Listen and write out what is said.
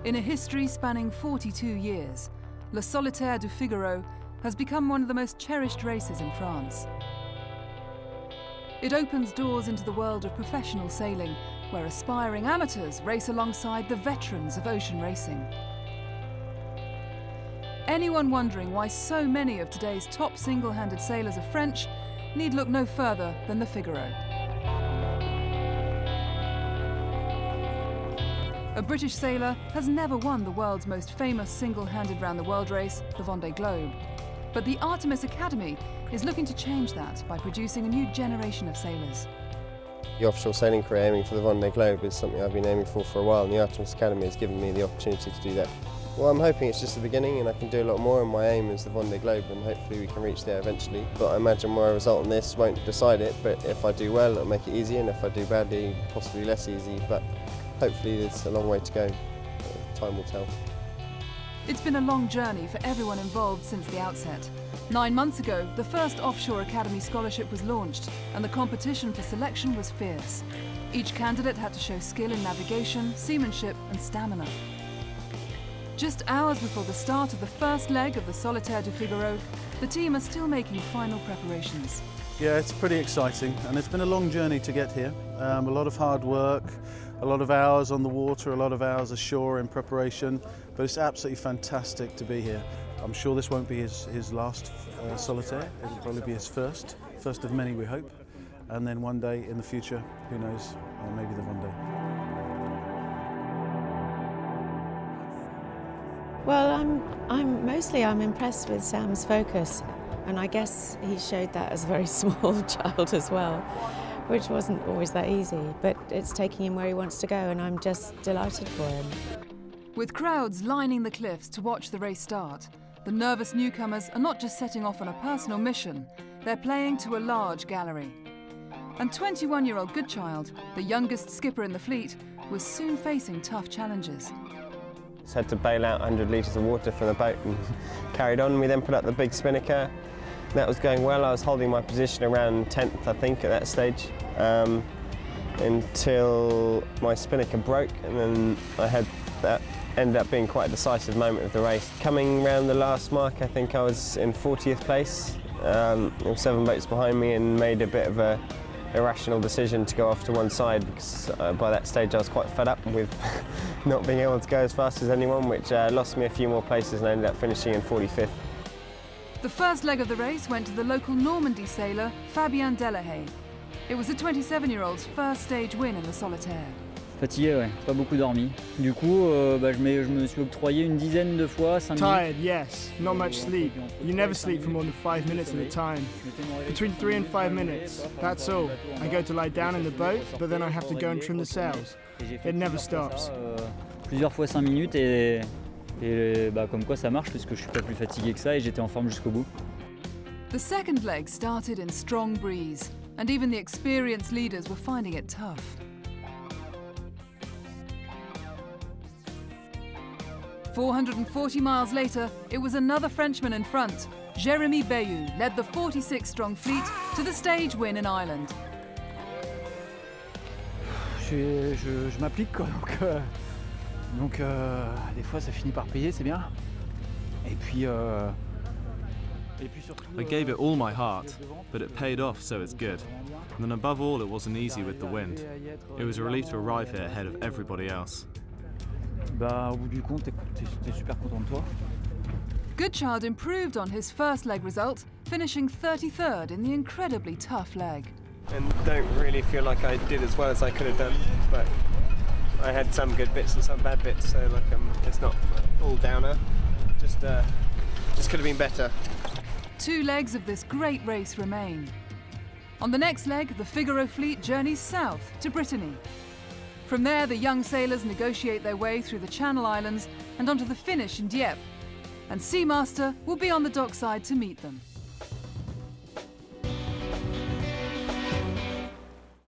In a history spanning 42 years, Le Solitaire du Figaro has become one of the most cherished races in France. It opens doors into the world of professional sailing, where aspiring amateurs race alongside the veterans of ocean racing. Anyone wondering why so many of today's top single-handed sailors are French need look no further than the Figaro. A British sailor has never won the world's most famous single-handed round-the-world race, the Vendée Globe. But the Artemis Academy is looking to change that by producing a new generation of sailors. The offshore sailing career aiming for the Vendée Globe is something I've been aiming for a while, and the Artemis Academy has given me the opportunity to do that. Well, I'm hoping it's just the beginning and I can do a lot more, and my aim is the Vendée Globe, and hopefully we can reach there eventually. But I imagine my result on this won't decide it, but if I do well it'll make it easy, and if I do badly, possibly less easy. But hopefully there's a long way to go. Time will tell. It's been a long journey for everyone involved since the outset. 9 months ago, the first Offshore Academy scholarship was launched, and the competition for selection was fierce. Each candidate had to show skill in navigation, seamanship and stamina. Just hours before the start of the first leg of the Solitaire du Figaro, the team are still making final preparations. Yeah, it's pretty exciting, and it's been a long journey to get here. A lot of hard work, a lot of hours on the water, a lot of hours ashore in preparation, but it's absolutely fantastic to be here. I'm sure this won't be his last solitaire. It'll probably be his first of many, we hope. And then one day in the future, who knows, maybe the Vendée. Well, I'm impressed with Sam's focus, and I guess he showed that as a very small child as well, which wasn't always that easy, but it's taking him where he wants to go, and I'm just delighted for him. With crowds lining the cliffs to watch the race start, the nervous newcomers are not just setting off on a personal mission, they're playing to a large gallery. And 21-year-old Goodchild, the youngest skipper in the fleet, was soon facing tough challenges. Just had to bail out 100 litres of water from the boat and carried on. We then put up the big spinnaker. That was going well. I was holding my position around 10th, I think, at that stage, until my spinnaker broke, and then that ended up being quite a decisive moment of the race. Coming round the last mark, I think I was in 40th place. There were 7 boats behind me, and made a bit of a irrational decision to go off to one side, because by that stage I was quite fed up with not being able to go as fast as anyone, which lost me a few more places, and I ended up finishing in 45th. The first leg of the race went to the local Normandy sailor, Fabien Delahaye. It was the 27-year-old's first stage win in the Solitaire. Fatigué, ouais, pas beaucoup dormi. Du coup, je me suis octroyé une dizaine de fois, 5 minutes. Tired, yes. Not much sleep. You never sleep for more than 5 minutes at a time. Between 3 and 5 minutes, that's all. I go to lie down in the boat, but then I have to go and trim the sails. It never stops. Plusieurs fois 5 minutes et comme quoi ça marche, puisque je suis pas plus fatigué que ça et j'étais en forme jusqu'au bout. The second leg started in strong breeze, and even the experienced leaders were finding it tough. "440 miles later, it was another Frenchman in front. Jérémy Bayou led the 46-strong fleet to the stage win in Ireland. Je m'applique, quoi, donc des fois ça finit par payer, c'est bien. Et puis surtout, I gave it all my heart, but it paid off, so it's good. And then above all, it wasn't easy with the wind. It was a relief to arrive here ahead of everybody else. Au bout du compte, t'es super content de toi. Goodchild improved on his first leg result, finishing 33rd in the incredibly tough leg. And don't really feel like I did as well as I could have done, but I had some good bits and some bad bits, so it's not all downer. Just could have been better. 2 legs of this great race remain. On the next leg, the Figaro fleet journeys south to Brittany. From there, the young sailors negotiate their way through the Channel Islands and onto the finish in Dieppe. And Seamaster will be on the dockside to meet them.